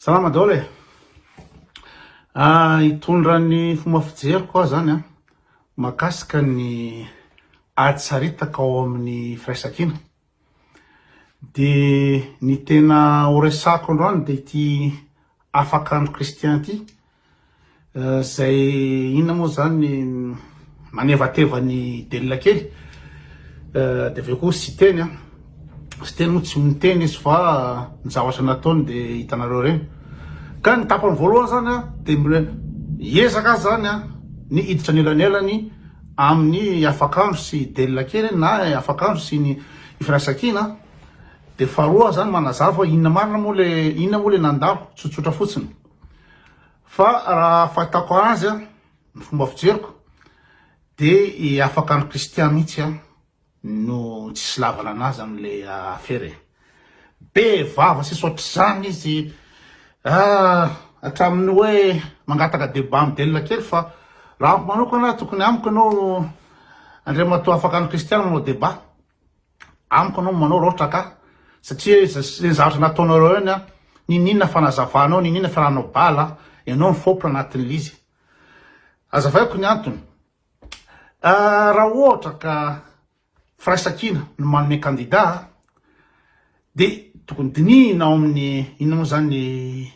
Salama daholo e. Hitondra ny fomba fijery koa zany mahakasika ny ady saritaka ao amin'ny firaisan-kina. De ny tena ho resako androany de ity afakandro kristian ty, zay inona moa zany manevateva ny delila kely. De aveo koa sy teny sy teny moa tsy miteny izy fa ny zavatra nataony de hitanareo regny. Ka ny tapany voalohany zany de hiezaka zany ny iditra anelanelany amin'ny afakandro sy delila kely na afakandro sy ny firaisan-kina. De faharoa zany manazava fa inona marina moa le nandalo, tsotsotra fotsiny. Fa raha fahitako azy ny fomba fijeriko de afakandro kristian mihitsy no tsisy lavana anazy am'le afere. Be vava sy ohatr'izany izy hatramin'ny hoe mangataka débat amin'ny delila kely, fa raha amiko manokana tokony amiko anao andriamatoa afakandro kristian manao débat, amiko anao manao rohatra ka satria zay zavatra nataonareo eny ninina fanazavanao, ninina fiarahanao bala, ianao ny fopra anatin'le izy. Azavaiko ny antony, raha ohatra ka firaisan-kina no manome candidat de tokony dinihina ao amin'ny inona moa zany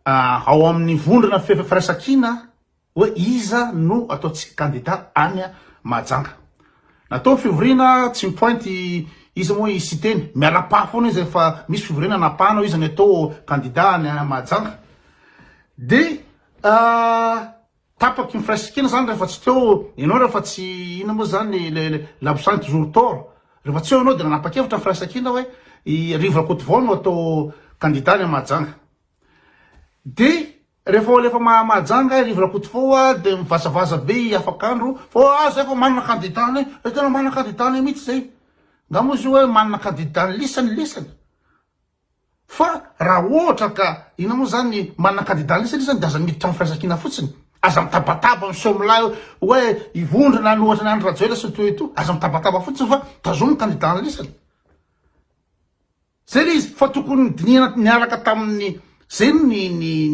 ao amin'ny vondrona firaisan-kina hoe iza no ataotsika candidat any Mahajanga. Natao fivoriana tsy mipointy iza moa isy teny, miala-paha foana izy efa misy fivoriana napahanao izy ny atao candidat any Mahajanga. De tapaky ny firaisan-kina zany rehefa tsy teo ianao, rehefa tsy inona moa zany l'absent toujours tort, rehefa tsy eo ianao de nanapa-kevitra ny firaisan-kina hoe Rivo Rakotovao no atao candidat any Mahajanga. De rehefa Mahajanga Rivo Rakotovao de mivazavaza be afakandro fa zay fa manana candidat any, tena manana candidat any mihitsy zay. Nga moa izy hoe manana candidat lisany. Fa raha ohatra ka ina moa zany manana candidat lisany de aza miditra amin'ny firaisan-kina fotsiny, aza mitabataba miseho milahy hoe ivondrona ny ohatra ny Andry Rajoelina sy toeto, aza mitabataba fotsiny fa tazomy candidat lisany. Zay izy fa tokony dinihana niaraka tamin'ny zay ny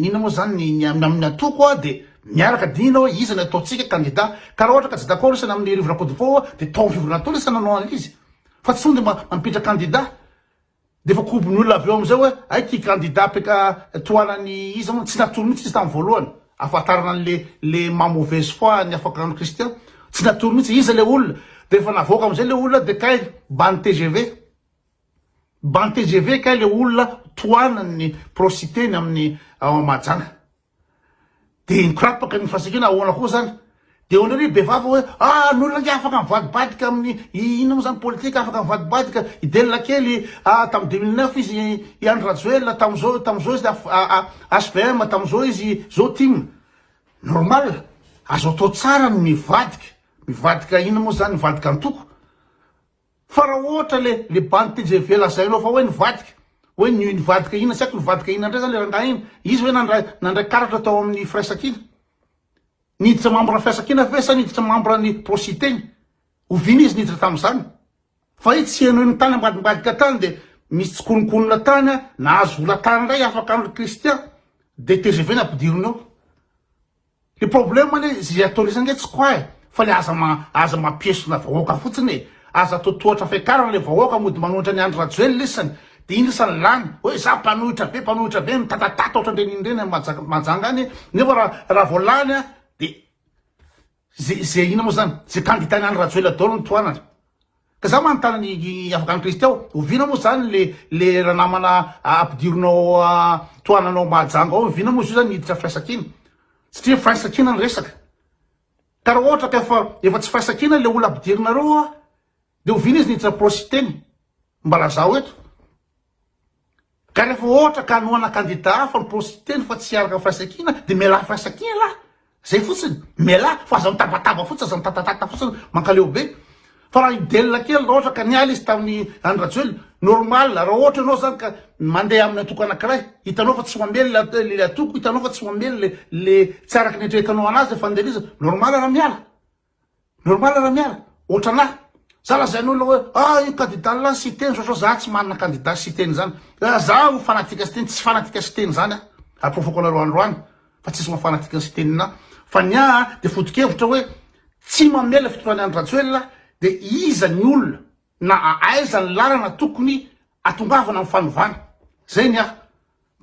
ina moa zany amin'ny atoko de miaraka dinihina hoe iza ny ataotsika candidat. Ka raha ohatra ka tsy d'accord isany amin'ny Rivo Rakotovao de tao fivoriana tao isany nanao an'izy, fa tsy tonga de mampitra candidat. De fa kobin'olona avy eo amizay hoe ay ty candidat peka toanany iza moa tsy natoro mihitsy izy tamin'ny voalohany, afatarana le mauvaise foi ny afakandro kristian, tsy natoro mihitsy iza le olona. De fa navoaka amizay le olona de kay bany TGV kay le olona toanany prositeny amin'ny ao Mahajanga. De nikorapaka ny firaisan-kina ahoana koa zany. De ondrary be vava hoe n'olona nge afaka mivadibadika amin'ny inona moa zany politika, afaka mivadibadika idelila kely tamin'ny 2009 izy i Andry Rajoelina, tamizao izy HVM, tamizao izy zao team. Normal, azo atao tsara ny mivadika inona moa zany mivadika antoko. Fa raha ohatra le bany TGV lazainao fa hoe nivadika inona, tsy haiko nivadika inona ndray zany le rangahy iny, izy hoe nandray karatra tao amin'ny firaisan-kina. Niditra membre ny firaisan-kina ve sa niditra membre ny prositeny? Oviny izy niditra tam'izany. Fa izy tsy henoy ny tany ambadimbadika tany de misy tsikonokonona tany nahazo vola-tany ray afakandro kristian de TGV nampidirony eo. Le problème le zay atao lisany tsy quoi fa le aza mampiesona vahoaka fotsiny, aza atao tohatra fiakarana le vahoaka mody manohitra ny Andry Rajoelina lisany. De iny lisany lany hoe za mpanohitra be mitatatata ohatran'ireny Mahajanga any, nefa raha voalany de zay ina moa zany zay candidat ny Andry Rajoelina daholo ny toanany. Ka za manontany ny afakandro kristian, ovina moa zany le raha namana ampidironao toananao Mahajanga ao, ovina moa izy io zany niditra firaisan-kina, satria firaisan-kina ny resaka. Ka raha ohatra ka efa tsy firaisan-kina le olona ampidirinareo de ovina izy niditra prositeny, mbala zaho eto. Ka rehefa ohatra ka anoana candidat hafa ny prositeny fa tsy araka firaisan-kina de miala firaisan-kina lah, zay fotsiny miala fa aza mitabataba fotsiny, aza mitatatata fotsiny mankaleo be. Fa raha idelila kely raha ohatra ka niala izy tamin'ny Andry Rajoelina, normal raha ohatra ianao zany ka mandeha amin'ny atoko anankiray, hitanao fa tsy mamely le atoko, hitanao fa tsy mamely le tsy araky netretanao anazy fandeleza, normal raha miala. Ohatra anahy Zala zay n'olona hoe io candidat là sy teny so za tsy manana candidat sy teny zany. Za ho fanatika sy teny tsy fanatika sy teny zany apofoko anareo androany fa tsisy mafanatika sy teny na fa nya de foto-kevitra hoe tsy mamela fitoanany Rajoelina de iza ny olona na aiza ny lalana tokony atongavana amin'ny fanovana zay ny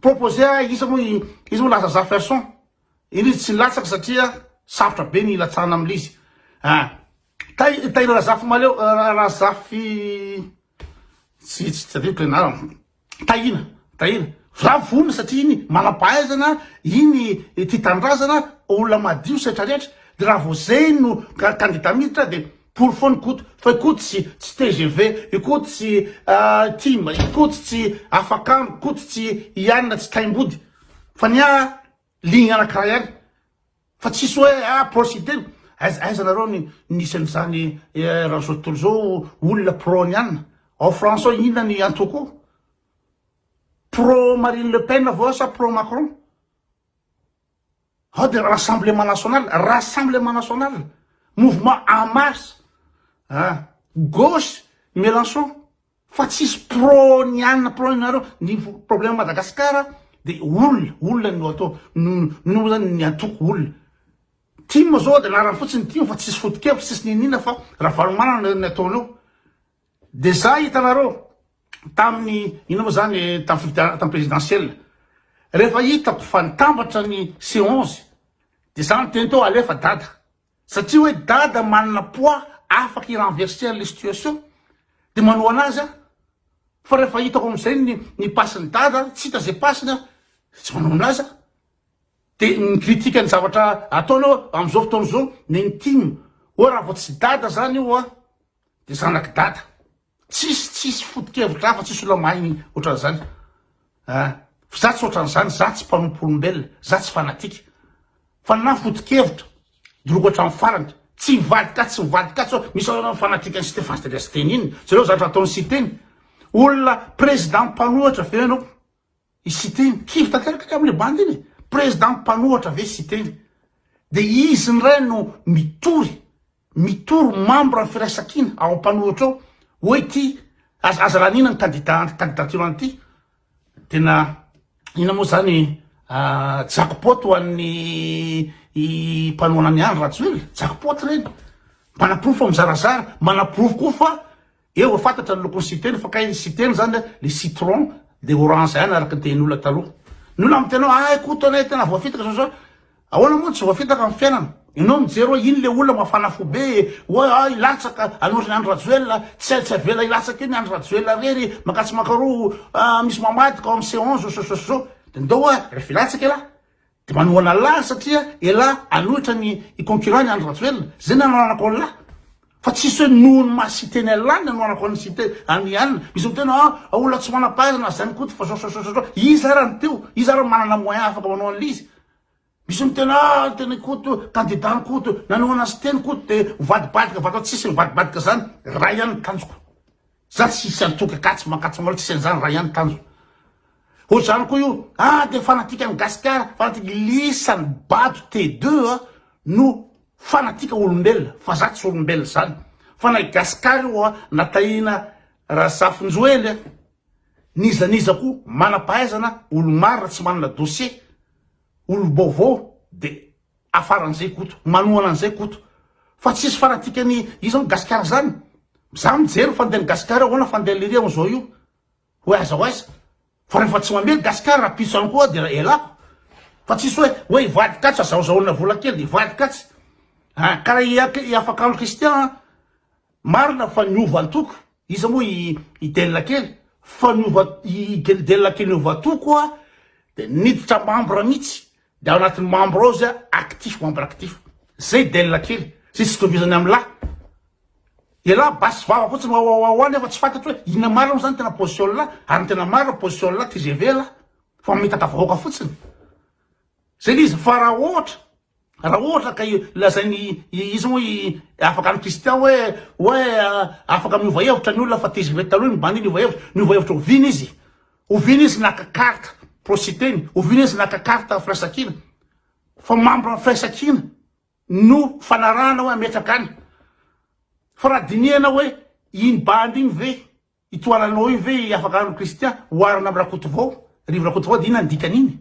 proposé izy moa laza Jefferson iny tsy latsaky satria sarotra be ny ilatsana amilizy taina razafy maleo razafy tsy tadiko lenara tahina za vonona satria iny manam-pahaizana iny ty tandrazana olona madio setra rehetra de raha vo zay no candidat miditra de pour fony koto fa ikoto tsy TGV ikoto tsy tima ikoto tsy afakano ikoto tsy ianina tsy taimbody fa nya ligna anakiraha ihany fa tsisy hoe procédé aiza nareo nisan'izany raha zao tontolo zao olona pronianina ao François inona ny antoko pro Marine Le Pen avao sa pro Macron de rassemblement national mouvement en marche gauche Mélenchon fa tsisy pronianina nareo ny problème Madagascar de olona no atao no zany ny antoko olona tim zao de narany fotsiny tim fa tsisy foto-kevitra tsisy ninina fa raha varomanana ny ataonao de za hitanareo tamin'ny ino moa zany tamin'ny présidentielle rehefa hitako fa nitambatra ny C11 de za ny teny teo alefa dada satria hoe dada manana poids afaky renverser les situations de manao anazy fa rehefa hitako am'izay ny pasiny dada tsy hita zay pasiny tsy manao anazy de mikritika ny zavatra ataonao am'izao fotoana zao ny tim hoe raha vo tsy dada zany io de zanaky dada tsisy foto-kevitra fa tsisy olona mahay ohatran'izany za tsy ohatran'izany za tsy mpanompo-olombelona za tsy fanatika fa na foto-kevitra droko hatramin'ny farany tsy mivadikatsy misy fanatika ny Stéphane de Lesteny iny zareo zatra ataony siteny olona président mpanohatra ve anao isiteny kivy tanteraka amle bandy iny président mpanohatra ve siteny de izy ny ray no mitory membre ny firaisan-kina ao mpanohatra ao hoe ty aza ranina ny candidature an'ity tena ina moa zany jackpot ho an'ny mpanohana ny andro Rajoelina jackpot reny manaprofo mizarazara manaprofo koa fa eo fantatra ny lokony siteny fa kay siteny zany le citron de orange ihany araky ny tenin'olona taloha n'olona amy tenao koto anay tena voafitaka zao ahoana moa tsy voafitaka amy fiainana inao mijery hoe iny le olona mafana fo be hoe ilatsaka anotriny andro Rajoelina tsy avela ilatsaka iny andro Rajoelina rery makatsy makaroa misy mamadika ao amy C11 so de ndao hoe rehefa ilatsaka ela de manohana lahy satria ela anohitra ny concurrent ny andro Rajoelina zay nanoanako an'la fa tsisy hoe noho ny mahasiteny alany nanoanako an'ny siteny any anina misy mitena olona tsy manam-pahaizana zany koto fa so iza raha ny teo iza raha manana moyen afaka manao an'izy misy mitena tena koto candidat ny koto nanoana sy teny koto de vadibadika vatao tsisy mivadibadika zany raha ihany ny tanjoko za tsisy antoky akatsy makatsy malo tsisy an'izany raha ihany ny tanjoko ohatrany koa io de fanatika ny Gasikara fanatika lisany bato T2 no fanatika olombelona fa za tsy olombelona zany fa na Gasikara io natahina Rasafinjoely niza koa manam-pahaizana olo maro tsy manana dossier olo baovao de afaran'izay koto manohana an'izay koto fa tsisy fanatikany izao Gasikara zany za mijery fandeha ny Gasikara hoana fandeha liria am'izao io hoe aiza ho aiza fa rehefa tsy mamely Gasikara raha piso any koa de elako fa tsisy hoe ivadikatsy azahozahoana vola kely de ivadikatsy karaha iafakano Christian marina fa niova antoko iza moa idelina kely fa idelina kely niova antoko de niditra membre mihitsy de ao anatin'ny membre ao zay membre actif zay delina kely zay tsy tovizany am'la ela basy vava fotsiny hoany efa tsy fantatry hoe ina marina zany tena position la ary tena marina position la TGV la fa mitaka vahoaka fotsiny zay lizy fa raha ohatra ka lazainy izy moa afaka ny Christian hoe afaka miova hevitra ny olona fa TGV taloha nibany niova hevitra ovina izy naka carte prositeny ovina izy naka carte firaisan-kina fa membre ny firaisan-kina no fanarahana hoe ametraka any fa raha dinihana hoe iny bandy iny ve itoananao iny ve afaka andro kristian oarina amy rakoto vao rivo rakoto vao de ina ndikan'iny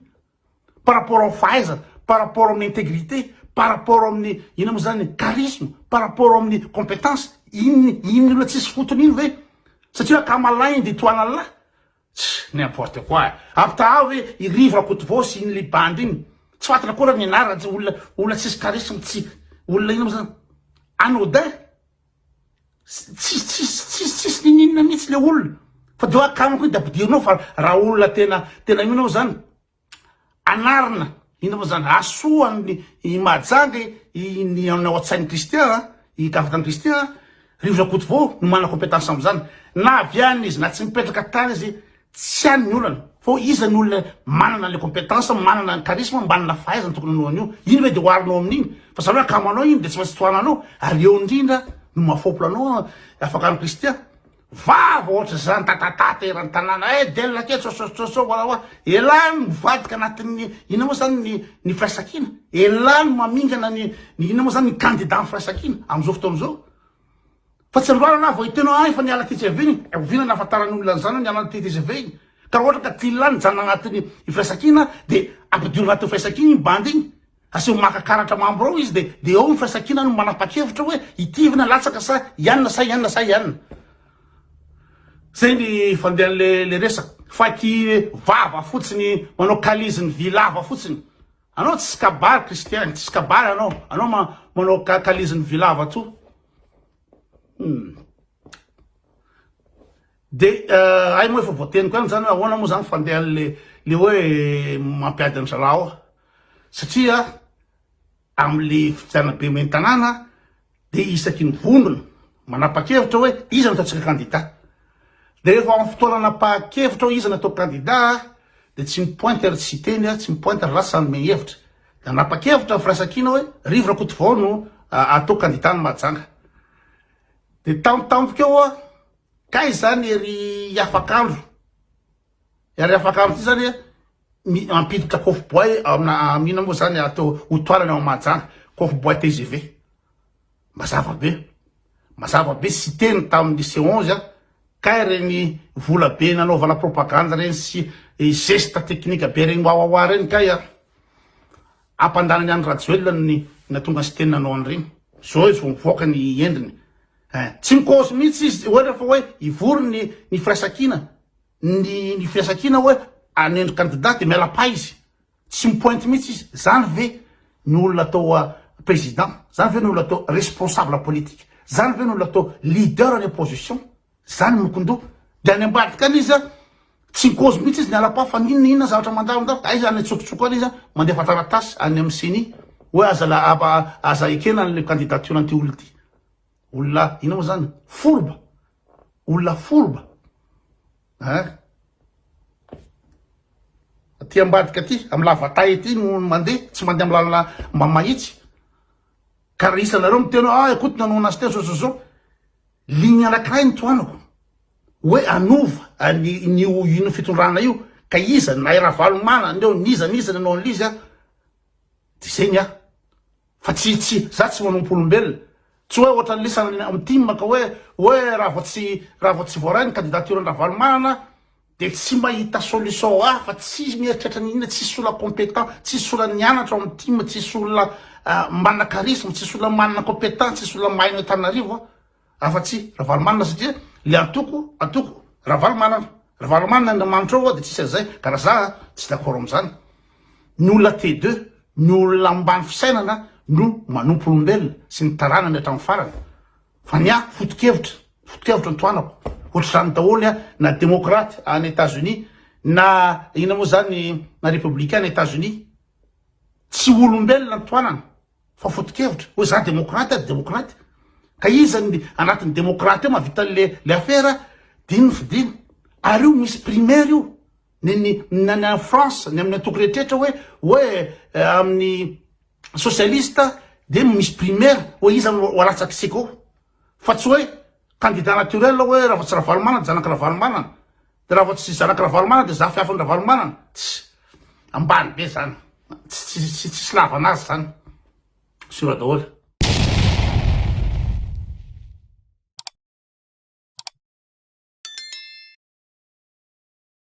par rapport au fahaizana par rapport amin'ny intégrité par rapport amin'ny ina moa zany charisme par rapport amin'ny compétence iny loa tsisy fotony iny ve satria kamalainy de toana la n'importe quoi apita hoe irivo rakoto vao sy iny le bandy iny tsy fatana koa raha ny anarana olona tsisy charisme tsy olona ina moa zany anodin tsisy ninina mihitsy le olona fa de akamako iny de ampidirinao fa raha olona tena inao zany anarina ina moa zany asoany majangy ny ao an-tsain'ny kristian ikafatany kristian rivo rakoto vao no manana compétence am'zany na aviany izy na tsy mipetraka tany izy tsy any olana fô iza ny olona manana le compétence manana ny charisme manana fahaizana tokony anoan'io iny hoe de hoarinao amin'iny fa zany hoe akamanao iny de tsy maintsy toananao ary eo indrindra no mafopo anao afaka any kristian vava ohatra zany tatatata erany tanàna delona ke tsosotsoso walawa elany mivadika anatin'ny ina moa zany ny firaisankina elany mamingana ny ina moa zany ny candidat ny firaisankina am'izao fotoana zao fa tsy androana na vao hitenao fa niala TGV iny ovina nahafantarany olona zany ny ala TGV iny ka ohatra ka tilany jana agnatin'ny firaisankina de ampidio agnatin'ny firaisankina iny bandy iny asio makakaratra mambo reo izy de eo ny firaisankina no manapa-kevitra hoe itivina latsaka sa ianina sa ianina sa ianina zay ny fandehan'le resaka faky vava fotsiny manao kaliziny vilava fotsiny anao tsy kabary kristiany tsy kabary anao manao kaliziny vilava to de ay moa efa voateniko any zany ahoana moa zany fandehan'le hoe mampiady any zalao satria am'le fifidiana be meny tanàna de isaky ny vondrona manapa-kevitra hoe iza no ataontsika candidat de rehefa amin'ny fotoana napa-kevitra hoe iza no atao candidat de tsy mipointe ary tsy teny tsy mipointe ary lasa samy megny hevitra de napa-kevitra firaisankina hoe rivo rakoto vao no atao candidat ny mahajanga de tampotampoka kay zany ery afakandro ty zany mampiditra coffre bois amina moa zany atao hotoarany ao mahajanga coffre bois TGV mazava be sy teny tamin'ny lycée 11 kay reny vola be nanaova la propagande reny sy geste technique be reny wawawa reny kay ampandanany any rajoelona ny natonga sy teny nanao an'ireny zao izy vo mivoaka ny endriny tsy mikôsy mihitsy izy ohatra fa hoe ivory ny firaisankina ny firaisankina hoe anendro candidat de miala-pa izy tsy mipointe mihitsy izy zany ve ny olona atao président zany ve ny olona atao responsable politique zany ve ny olona atao leader ny opposition zany mokondo de any ambadika any izy tsy mikôsy mihitsy izy niala-pa fa ninina zavatra mandamindao ay zany tsokitsoko any izy mandefa taratasy any amin'ny seni hoe aza ekena le candidature anty olona ty olona ina moa zany olona foroba ty ambadika ty amy lavatay ty no mandeha tsy mandeha amy lalana mahitsy ka raha isanareo miteno ekoto nanao anazy teo zao ligny anakiray ny toanako hoe anova ino fitondrana io ka iza na iravalo mana ndeo niza nanao an'izy de zegny fa tsy za tsy manompolombelona tsy hoe ohatra lisana amy team ka hoe raha vao tsy voarainy candidature ndravalo manana de tsy mahita solution fa tsy mieritratra n'inona tsisy olona compétent tsisy olona nianatra amy team tsisy olona manana charisme tsisy olona manana compétent tsisy olona mahay ny Antananarivo afa-tsy ravalo manana satria le atoko ravalo manana Andriamanitra ao de tsisy an'izay ka raha za tsy d'accord am'zany ny olona T2 ny olona ambany fisainana no manompo olombelona sy ny taranany hatramin'ny farany fa nya fotokevitra ny toanako ohatrany daholo na démocrate any États-Unis na ina moa zany na républicain any États-Unis tsy olombelona ny toanana fa fotokevitra hoe za démocrate ka izany anatin'ny démocrate io mavita le affaire de ino fidina ary io misy primaire io nany any France ny amin'ny antoko rehetrehtra hoe amin'ny socialiste de misy primaire hoe iza ho alatsaky sika fa tsy hoe candidat naturel hoe raha vao tsy ravalo manana de zanaky ravalo manana de raha vao tsy zanaky ravalo manana de za fiafan'ny ravalo manana ambany be zany tsy lava anazy zany sura daholo